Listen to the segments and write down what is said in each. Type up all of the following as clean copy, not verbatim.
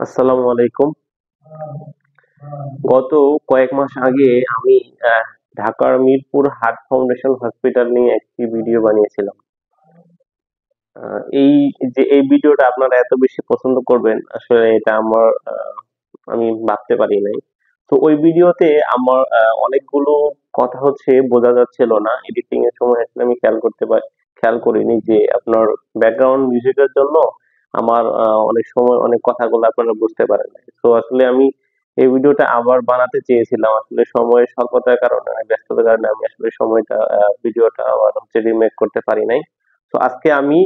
আসসালামু আলাইকুম। গত কয়েক মাস আগে আমি ঢাকার মিরপুর হার্ট ফাউন্ডেশন হসপিটাল নিয়ে একটি ভিডিও বানিয়েছিলাম। এই ভিডিওটা আপনারা এত বেশি পছন্দ করবেন, আসলে এটা আমি ভাবতে পারি নাই। তো ওই ভিডিওতে আমার অনেকগুলো কথা বোঝা যাচ্ছিল না। এডিটিং এর সময় আসলে আমি খেয়াল করিনি যে আপনার ব্যাকগ্রাউন্ড মিউজিকের জন্য আমার অনেক সময় অনেক কথাগুলো আপনারা বুঝতে পারেন নাই। তো আসলে আমি এই ভিডিওটা আবার বানাতে চেয়েছিলাম, আসলে সময়ের স্বল্পতার কারণে, ব্যস্ততার কারণে আমি আসলে ভিডিওটা আবার রিমেক করতে পারি নাই। তো আজকে আমি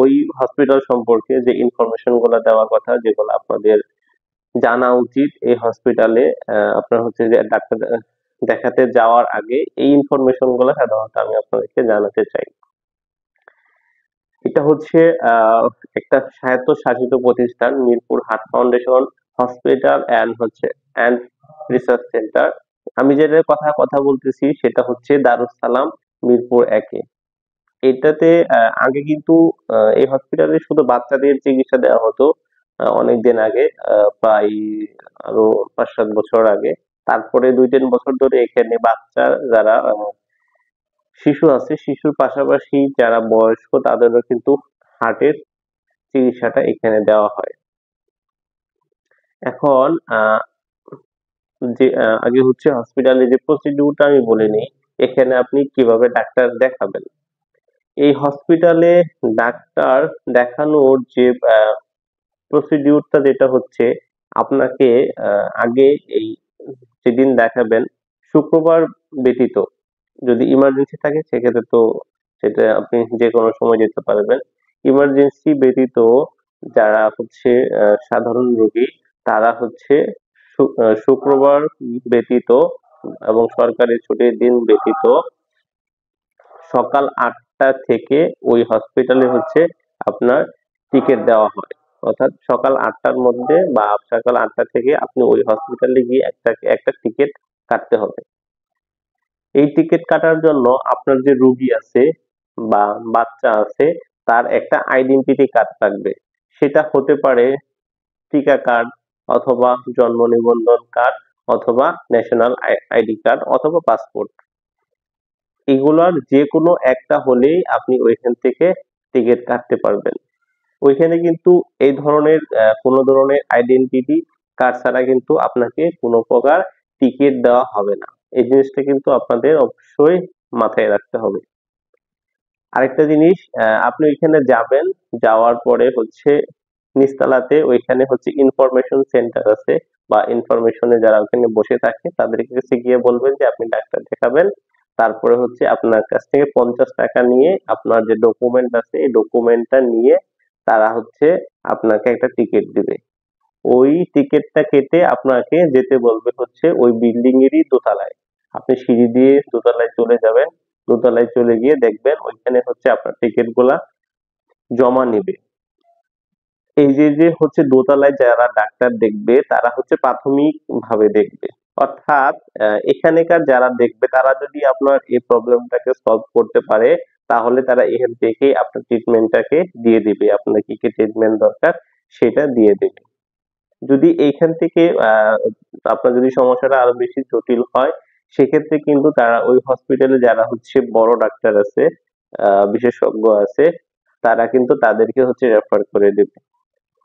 ওই হসপিটাল সম্পর্কে যে ইনফরমেশন গুলো দেওয়ার কথা, যেগুলো আপনাদের জানা উচিত এই হসপিটালে, আপনার যে ডাক্তার দেখাতে যাওয়ার আগে এই ইনফরমেশন গুলো সাধারণত আমি আপনাদেরকে জানাতে চাই। এটা আহ, একটা স্বায়ত্তশাসিত প্রতিষ্ঠান, Mirpur heart foundation hospital and research centre. আমি যেটার কথা বলতেছি সেটা দারুস সালাম মিরপুর একে। এটাতে আগে কিন্তু এই হসপিটালে শুধু বাচ্চাদের চিকিৎসা দেওয়া হতো। অনেকদিন আগে, প্রায় আরো 5-7 বছর আগে। তারপরে 2-3 বছর ধরে এখানে বাচ্চা যারা শিশু আছে, শিশুর পাশাপাশি যারা বয়স্ক তাদেরও কিন্তু হার্টের চিকিৎসাটা এখানে দেওয়া হয়। এখন আগে হসপিটালে যে প্রসিডিউরটা আমি বলে নিই। এখানে আপনি কিভাবে ডাক্তার দেখাবেন। এই হসপিটালে ডাক্তার দেখানোর যে প্রসিডিউরটা যেটা আপনাকে আগে এই যেদিন দেখাবেন, শুক্রবার ব্যতীত, যদি ইমার্জেন্সি থাকে সেক্ষেত্রে তো সেটা আপনি যে কোনো সময় যেতে পারবেন। ইমার্জেন্সি ব্যতীত যারা সাধারণ রোগী, তারা শুক্রবার ব্যতীত এবং সরকারি ছুটির দিন ব্যতীত সকাল 8টা থেকে ওই হসপিটালে আপনার টিকিট দেওয়া হয়। অর্থাৎ সকাল 8টার মধ্যে বা সকাল 8টা থেকে আপনি ওই হসপিটালে গিয়ে একটা একটা টিকিট কাটতে হবে। এই টিকিট কাটার জন্য আপনার যে রোগী আছে বা বাচ্চা আছে, তার একটা আইডেন্টিটি কার্ড লাগবে। সেটা হতে পারে টিকা কার্ড, অথবা জন্ম নিবন্ধন কার্ড, অথবা ন্যাশনাল আইডি কার্ড, অথবা পাসপোর্ট। এগুলার যে কোনো একটা হলেই আপনি ওইখান থেকে টিকিট কাটতে পারবেন। ওইখানে কিন্তু এই ধরনের কোনো ধরনের আইডেন্টিটি কার্ড ছাড়া কিন্তু আপনাকে কোনো প্রকার টিকিট দেওয়া হবে না। এই জিনিসটা কিন্তু আপনাদের অবশ্যই মাথায় রাখতে হবে। আরেকটা জিনিস, আপনি ওইখানে যাবেন, যাওয়ার পরে নিচতলাতে ওইখানে ইনফরমেশন সেন্টার আছে, বা ইনফরমেশনে যারা ওখানে বসে থাকে তাদের কাছে গিয়ে বলবেন যে আপনি ডাক্তার দেখাবেন। তারপরে আপনার কাছ থেকে 50 টাকা নিয়ে আপনার যে ডকুমেন্ট আছে এই ডকুমেন্টটা নিয়ে তারা আপনাকে একটা টিকিট দিবে। ওই টিকিটটা কেটে আপনাকে যেতে বলবে ওই বিল্ডিং এরই দোতলায়। আপনি সিঁড়ি দিয়ে দোতলায় চলে যাবেন। দোতলায় চলে গিয়ে দেখবেন ওইখানে আপনার টিকিট গুলা জমা নিবে। এই যে দোতলায় যারা ডাক্তার দেখবে তারা প্রাথমিক ভাবে দেখবে। অর্থাৎ এখানেকার যারা দেখবে তারা যদি আপনার এই প্রবলেমটাকে সলভ করতে পারে, তাহলে তারা এখান থেকে আপনার ট্রিটমেন্টটাকে দিয়ে দিবে। আপনার কি কি ট্রিটমেন্ট দরকার সেটা দিয়ে দেবে। যদি এইখান থেকে আপনার যদি সমস্যাটা আরো বেশি জটিল হয়, সেক্ষেত্রে কিন্তু তারা ওই হসপিটালে যারা বড় ডাক্তার আছে, বিশেষজ্ঞ আছে, তারা কিন্তু তাদেরকে রেফার করে দেবে।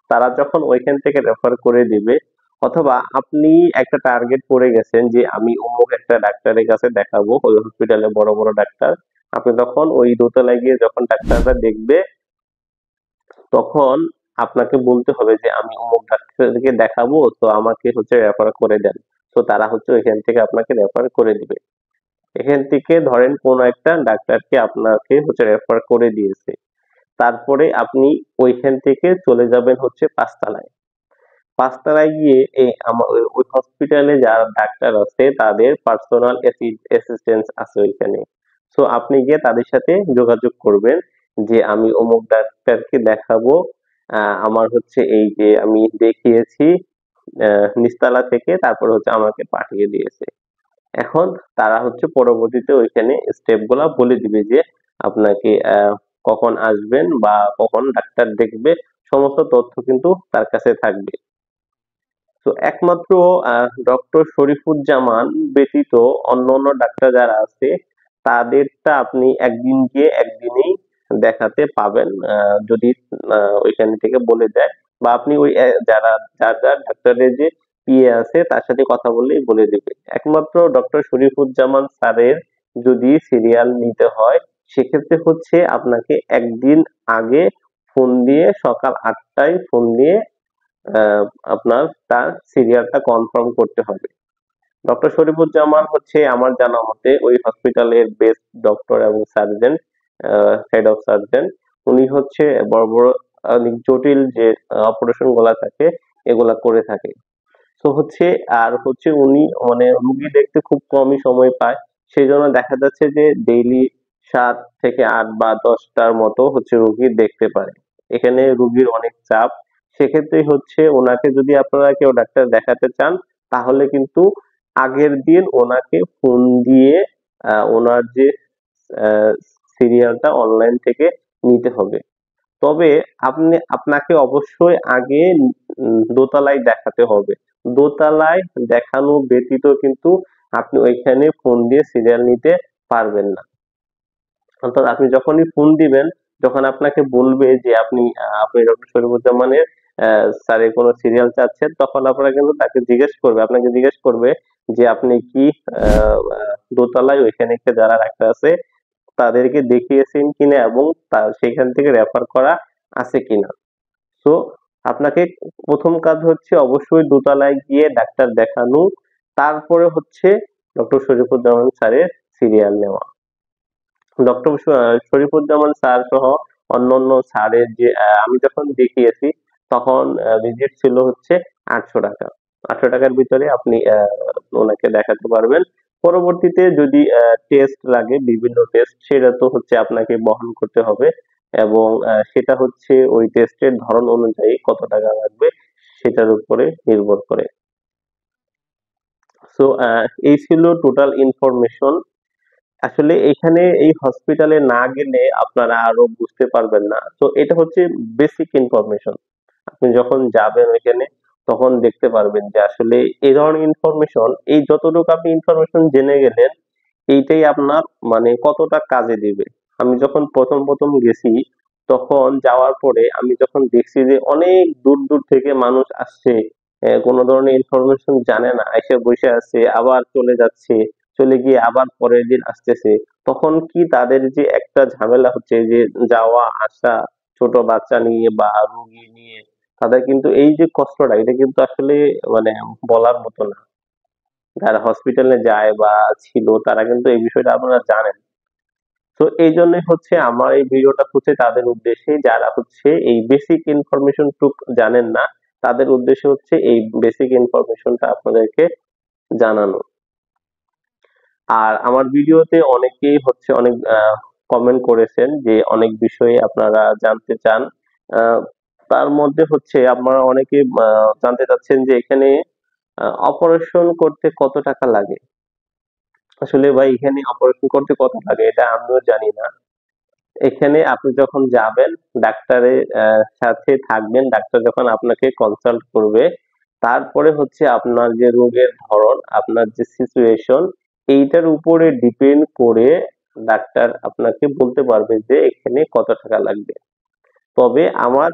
তারা যখন ওইখান থেকে রেফার করে দিবে, অথবা আপনি একটা টার্গেট করে গেছেন যে আমি অমুক একটা ডাক্তারের কাছে দেখাবো, ওই হসপিটালে বড় বড় ডাক্তার, আপনি তখন ওই দোতলায় গিয়ে যখন ডাক্তাররা দেখবে, তখন আপনাকে বলতে হবে যে আমি অমুক ডাক্তারকে দেখাবো, তো আমাকে রেফার করে দেন। তো তারা এখান থেকে আপনাকে রেফার করে দিবে। এখান থেকে ধরেন কোন একটা ডাক্তারকে আপনাকে রেফার করে দিয়েছে, তারপরে আপনি ওইখান থেকে চলে যাবেন পাঁচতলায়। পাঁচতলায় গিয়ে ওই হসপিটালে যারা ডাক্তার আছে তাদের পার্সোনাল অ্যাসিস্ট্যান্ট আছে ওইখানে। তো আপনি গিয়ে তাদের সাথে যোগাযোগ করবেন যে আমি অমুক ডাক্তারকে দেখাবো, আমার এই যে আমি দেখিয়েছি নিচতলা থেকে, তারপর আমাকে পাঠিয়ে দিয়েছে। এখন তারা পরবর্তীতে ওইখানে স্টেপ গুলা বলে দিবে যে আপনাকে কখন আসবেন বা কখন ডাক্তার দেখবে, সমস্ত তথ্য কিন্তু তার কাছে থাকবে। তো একমাত্র ডক্টর শরীফুজ্জামান ব্যতীত অন্যান্য ডাক্তার যারা আছে তাদেরটা আপনি একদিন গিয়ে একদিনেই দেখাতে পাবেন, যদি ওইখান থেকে বলে দেয়, বা আপনি ওই যারা যার যার ডাক্তারের যে পিএ আছে তার সাথে কথা বললেই বলে দিবে। একমাত্র ডক্টর শরীফুজ্জামান স্যারের যদি সিরিয়াল নিতে হয় সেক্ষেত্রে হচ্ছে আপনাকে একদিন আগে ফোন দিয়ে, সকাল 8টায় ফোন দিয়ে আহ, আপনার তার সিরিয়ালটা কনফার্ম করতে হবে। ডক্টর শরীফুজ্জামান হচ্ছে আমার জানা মতে ওই হসপিটালের বেস্ট ডক্টর এবং সার্জন, হেড অফ সার্জন। উনি হচ্ছে বড় বড় অনেক জটিল যে অপারেশন গুলা থাকে এগুলা করে থাকে। তো হচ্ছে আর হচ্ছে উনি মানে রুগী দেখতে খুব কমই সময় পায়, সেই জন্য দেখা যাচ্ছে যে ডেইলি 7 থেকে 8 বা 10টার মতো হচ্ছে রুগী দেখতে পারে। এখানে রুগীর অনেক চাপ, সেক্ষেত্রে হচ্ছে ওনাকে যদি আপনারা কেউ ডাক্তার দেখাতে চান তাহলে কিন্তু আগের দিন ওনাকে ফোন দিয়ে ওনার যে সিরিয়ালটা অনলাইন থেকে নিতে হবে। তবে আপনাকে অবশ্যই আগে দোতলায় দেখাতে হবে। দোতলায় দেখানো ব্যতীত কিন্তু আপনি ওইখানে ফোন দিয়ে সিরিয়াল নিতে পারবেন না। অর্থাৎ আপনি যখনই ফোন দিবেন, যখন আপনাকে বলবে যে আপনি ডক্টর শরীফুজ্জামানের স্যারের কোনো সিরিয়াল চাচ্ছেন, তখন আপনারা কিন্তু আপনাকে জিজ্ঞেস করবে যে আপনি কি দোতলায় ওইখানে যারা ডাক্তার আছে তাদেরকে দেখিয়েছেন কিনা এবং সেখান থেকে রেফার করা আছে কিনা। তো আপনাকে প্রথম কাজ হচ্ছে অবশ্যই দোতলায় গিয়ে ডাক্তার দেখানো, তারপরে হচ্ছে ডক্টর শরীফুজ্জামান স্যারের সিরিয়াল নেওয়া। ডক্টর শরীফুজ্জামান স্যার সহ অন্যান্য স্যারের যে আমি যখন দেখিয়েছি তখন ভিজিট ছিল হচ্ছে 800 টাকা। 800 টাকার ভিতরে আপনি ওনাকে দেখাতে পারবেন। পরবর্তীতে যদি টেস্ট লাগে, বিভিন্ন টেস্ট, সেটা তো হচ্ছে আপনাকে বহন করতে হবে এবং সেটা হচ্ছে ওই টেস্টের ধরন অনুযায়ী কত টাকা লাগবে সেটার উপরে নির্ভর করে। সো এই ছিল টোটাল ইনফরমেশন। আসলে এখানে এই হসপিটালে না গেলে আপনারা আরো বুঝতে পারবেন না। তো এটা হচ্ছে বেসিক ইনফরমেশন। আপনি যখন যাবেন ওইখানে তখন দেখতে পারবেন যে আসলে এই ধরনের ইনফরমেশন, এই যতটুকু আপনি ইনফরমেশন জেনে গেলেন এইটাই আপনার মানে কতটা কাজে দিবে। আমি যখন প্রথম প্রথম গেছি তখন যাওয়ার পরে আমি যখন দেখছি যে অনেক দূর দূর থেকে মানুষ আসছে, কোনো ধরনের ইনফরমেশন জানে না, এসে বসে আছে আবার চলে যাচ্ছে, চলে গিয়ে আবার পরের দিন আসতেছে, তখন কি তাদের যে একটা ঝামেলা হচ্ছে যে যাওয়া আসা, ছোট বাচ্চা নিয়ে বা রোগী নিয়ে, তাদের কিন্তু এই যে কষ্টটা এটা কিন্তু আসলে মানে বলার মতো না। যারা হসপিটালে যায় বা ছিল তারা কিন্তু এই বিষয়টা আপনারা জানেন। তো এই জন্যই হচ্ছে আমার এই ভিডিওটা হচ্ছে তাদের উদ্দেশ্যে যারা হচ্ছে এই বেসিক ইনফরমেশন টুক জানেন না, তাদের উদ্দেশ্য হচ্ছে এই বেসিক ইনফরমেশনটা আপনাদেরকে জানানো। আর আমার ভিডিওতে অনেকেই হচ্ছে অনেক কমেন্ট করেছেন যে অনেক বিষয়ে আপনারা জানতে চান। আহ, তার মধ্যে হচ্ছে আপনারা অনেকে জানতে চাচ্ছেন যে এখানে অপারেশন করতে কত টাকা লাগে। আসলে ভাই এখানে অপারেশন করতে কত লাগে এটা আমিও জানি না। এখানে আপনি যখন যাবেন ডাক্তারের সাথে থাকবেন, ডাক্তার যখন আপনাকে কনসাল্ট করবে তারপরে হচ্ছে আপনার যে রোগের ধরন, আপনার যে সিচুয়েশন, এইটার উপরে ডিপেন্ড করে ডাক্তার আপনাকে বলতে পারবে যে এখানে কত টাকা লাগবে। তবে আমার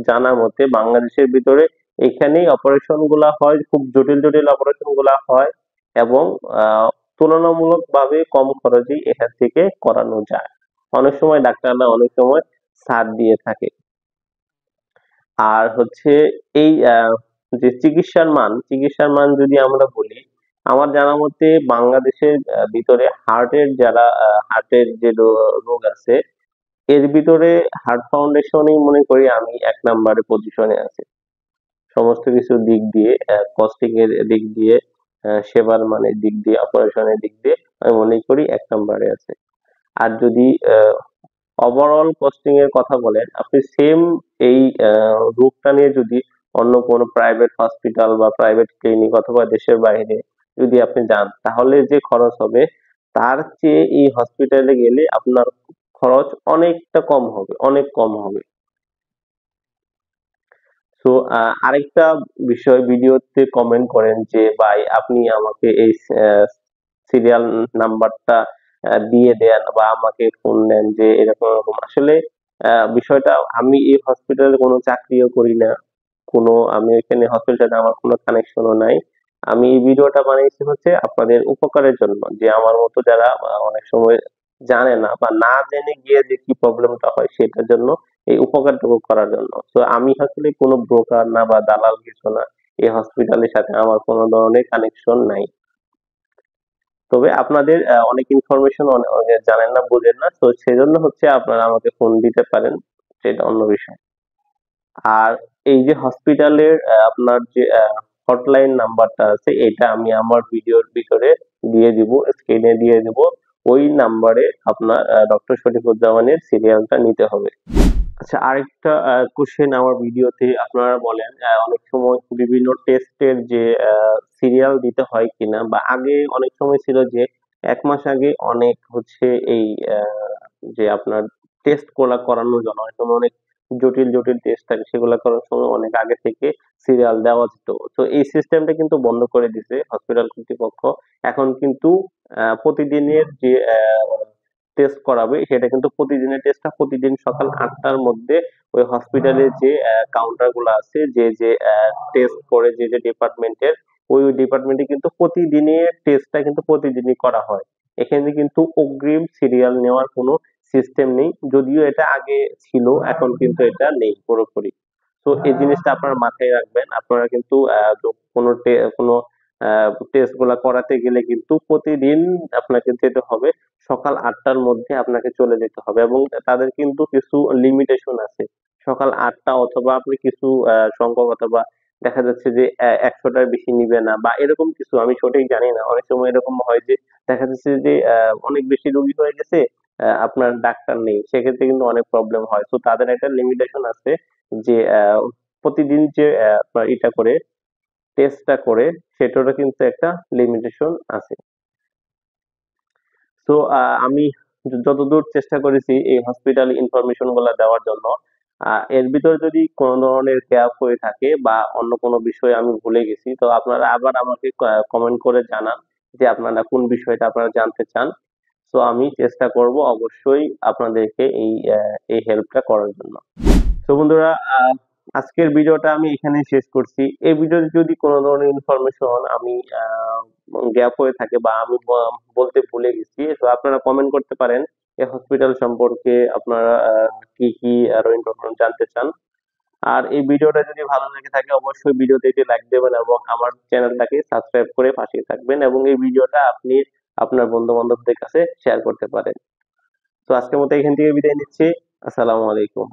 জানা মতে বাংলাদেশের ভিতরে এখানেই অপারেশন গুলা হয়, খুব জটিল জটিল অপারেশন গুলা হয় এবং তুলনামূলকভাবে কম খরচেই এখান থেকে করানো যায়। অনেক সময় ডাক্তাররা অনেক সময় ছাড় দিয়ে থাকে। আর হচ্ছে এই যে চিকিৎসার মান যদি আমরা বলি, আমার জানা মতে বাংলাদেশের ভিতরে হার্টের যে রোগ আছে এর ভিতরে হার্ট ফাউন্ডেশনই মনে করি আমি 1 নম্বরে পজিশনে আছে। সমস্ত কিছুর দিক দিয়ে, কস্টিং এর দিক দিয়ে, সেবার মানের দিক দিয়ে, অপারেশনের দিক দিয়ে আমি মনে করি 1 নম্বরে আছে। আর যদি ওভারঅল কস্টিং এর কথা বলেন, আপনি সেম এই রোগটা নিয়ে যদি অন্য কোনো প্রাইভেট হসপিটাল বা প্রাইভেট ক্লিনিক অথবা দেশের বাইরে যদি আপনি যান তাহলে যে খরচ হবে তার চেয়ে এই হসপিটালে গেলে আপনার খরচ অনেকটা কম হবে, অনেক কম হবে। তো আরেকটা বিষয়, ভিডিওতে কমেন্ট করেন যে ভাই আপনি আমাকে এই সিরিয়াল নাম্বারটা দিয়ে দেন বা আমাকে ফোন দেন, যে এরকম এরকম। আসলে বিষয়টা, আমি এই হসপিটালে কোনো চাকরিও করি না, কোনো আমি এখানে হসপিটালে আমার কোনো কানেকশনও নাই। আমি এই ভিডিওটা বানিয়েছি হচ্ছে আপনাদের উপকারের জন্য, যে আমার মতো যারা অনেক সময় জানে না বা না জেনে গিয়ে যে কি প্রবলেমটা হয় সেটার জন্য, এই উপকারটুকু করার জন্য। তো আমি আসলে কোনো ব্রোকার না বা দালাল কিছু না, এই হসপিটালের সাথে আমার কোনো ধরনের কানেকশন নাই। তবে আপনাদের অনেক ইনফরমেশন জানেন না, বুঝেন না, তো সেজন্য হচ্ছে আপনারা আমাকে ফোন দিতে পারেন, সেটা অন্য বিষয়। আর এই যে হসপিটালের আপনার যে হটলাইন নাম্বারটা আছে, এটা আমি আমার ভিডিওর ভিতরে দিয়ে দিব, স্ক্রিনে দিয়ে দিব। ওই নাম্বারে আপনার ডক্টর শরীফুজ্জামানের সিরিয়ালটা নিতে হবে। আচ্ছা, আরেকটা কোশ্চেন আমার ভিডিওতে আপনারা বলেন, অনেক সময় বিভিন্ন টেস্টের যে সিরিয়াল দিতে হয় কিনা, বা আগে অনেক সময় ছিল যে 1 মাস আগে অনেক হচ্ছে এই যে আপনার টেস্ট গুলা করানোর জন্য অনেক সময় অনেক জটিল জটিল টেস্ট থাকে, সেগুলো করার সময় অনেক আগে থেকে সিরিয়াল দেওয়া যেত। তো এই সিস্টেমটা কিন্তু বন্ধ করে দিছে হসপিটাল কর্তৃপক্ষ। এখন কিন্তু প্রতিদিনের যে টেস্ট করাবে, সেটা কিন্তু প্রতিদিনের টেস্টটা প্রতিদিন সকাল 8টার মধ্যে ওই হসপিটালের যে কাউন্টার গুলো আছে, যে যে টেস্ট করে, যে যে ডিপার্টমেন্টের, ওই ডিপার্টমেন্টে কিন্তু প্রতিদিনের টেস্টটা কিন্তু প্রতিদিনই করা হয়। এখানে কিন্তু অগ্রিম সিরিয়াল নেওয়ার কোনো সিস্টেম নেই, যদিও এটা আগে ছিল, এখন কিন্তু এটা নেই পুরোপুরি। তো এই জিনিসটা আপনারা মাথায় রাখবেন। আপনারা কিন্তু কোনো টেস্ট গুলা করাতে গেলে কিন্তু প্রতিদিন আপনাকে যেতে হবে, সকাল 8টার মধ্যে আপনাকে চলে যেতে হবে, এবং তাদের কিন্তু কিছু লিমিটেশন আছে। সকাল 8টা অথবা আপনি কিছু সংখ্যক, অথবা দেখা যাচ্ছে যে 100টার বেশি নিবে না বা এরকম কিছু, আমি সঠিক জানি না। অনেক সময় এরকম হয় যে দেখা যাচ্ছে যে অনেক বেশি রোগী হয়ে গেছে, আপনার ডাক্তার নেই, সেক্ষেত্রে কিন্তু অনেক প্রবলেম হয়। তো তাদের একটা লিমিটেশন আছে, যে প্রতিদিন যে আপনার এটা করে টেস্টটা করে, সেটারও কিন্তু একটা লিমিটেশন আছে। তো আমি যতদূর চেষ্টা করেছি এই হসপিটাল ইনফরমেশন গুলা দেওয়ার জন্য, এর ভিতরে যদি কোনো ধরনের গ্যাপ হয়ে থাকে বা অন্য কোনো বিষয় আমি ভুলে গেছি, তো আপনারা আবার আমাকে কমেন্ট করে জানান যে আপনারা কোন বিষয়টা আপনারা জানতে চান। তো আমি চেষ্টা করব অবশ্যই আপনাদেরকে এই হেল্পটা করার জন্য। তো বন্ধুরা, আজকের ভিডিওটা আমি এখানেই শেষ করছি। এই ভিডিওতে যদি কোনো ধরনের ইনফরমেশন আমি গ্যাপ হয়ে থাকে বা আমি বলতে ভুলে গেছি, তো আপনারা কমেন্ট করতে পারেন এই হসপিটাল সম্পর্কে আপনারা কি কি আরো ইনফরমেশন জানতে চান। আর এই ভিডিওটা যদি ভালো লেগে থাকে, অবশ্যই ভিডিওতে একটি লাইক দেবেন এবং আমার চ্যানেলটাকে সাবস্ক্রাইব করে পাশে থাকবেন, এবং এই ভিডিওটা আপনি আপনার বন্ধু বান্ধবদের কাছে শেয়ার করতে পারেন। তো আজকের মতো এখান থেকে বিদায় নিচ্ছি। আসসালামু আলাইকুম।